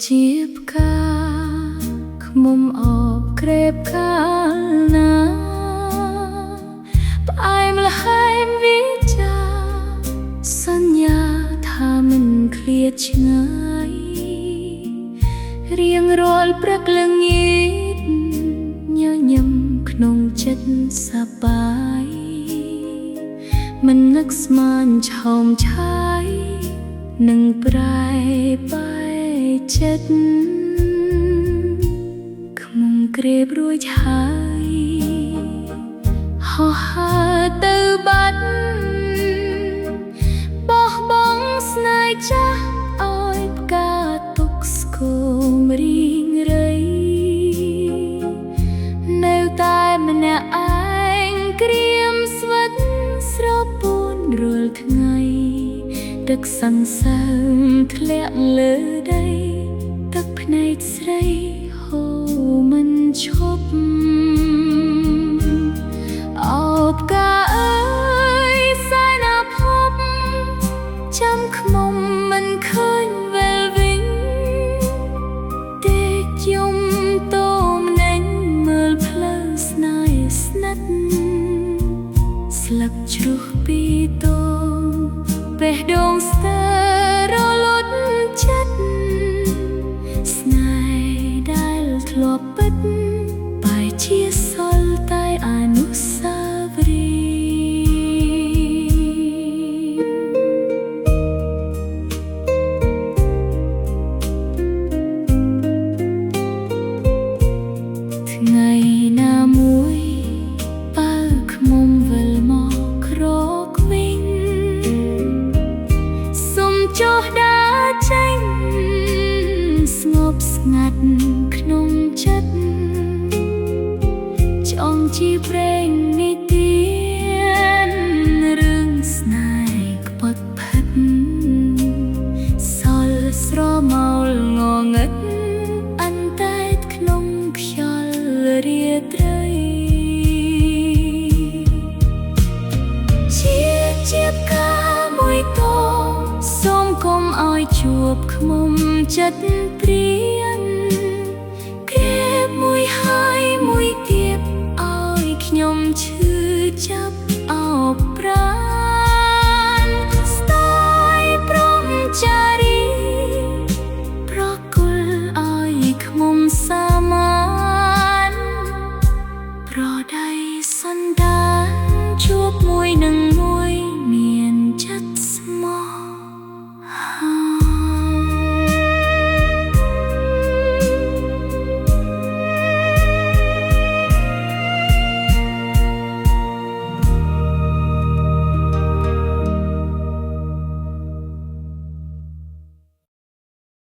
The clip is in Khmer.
ជាផ្កាខ្មុំអបក្រេបកាលណាផ្អែមល្ហែមវិចាសញ្ញាថាមិនឃ្លាតឆ្ងាយរៀងរាល់ព្រឹកល្ងាចញញឹមក្នុងចិត្តសប្បាយមិននឹកស្មានឆោមឆាយនឹងប្រែបែកចិត្តខ្មុំក្រេបរួចហើយហោះហើរទៅបាត់បោះបង់ស្នេហ៍ចាស់ឲ្យផ្កាទុកស្គមរីងរៃនៅតែម្នាក់ឯងក្រៀមស្វិតស្រពោនរាល់ថ្ងៃទឹកសន្សើមធ្លាក់លើដីទឹកភ្នែកស្រីហូរមិនឈប់អោបកាអើយសែនអភពចាំខ្មុំមិនឃើញវិលវិញទេយំតោមនេញមើលផ្លូវស្នេហ៍ស្និទ្ធស្លឹកជ្រុះពីតោបេះដូងស្ទើររលត់ចិត្តស្នេហ៍ដែលធ្លាប់ពិតបែរជាសល់តែអនុស្សាវរីយ៍ថ្ងៃណាមួយបើខ្មុំវិលមកក្រកវិញចុះដើរចេញស្ងប់ស្ងាត់ក្នុងចិត្តចង់ជាព្រេងនិទានរឿងស្នេហ៍ខ្ពត់ផិតសល់ស្រមោលងងឹតអន្តែតក្នុងខ្យល់រាត្រីជាផ្កាមួយតោសូមកុំឲ្យជួបខ្មុំចិត្តព្រាយ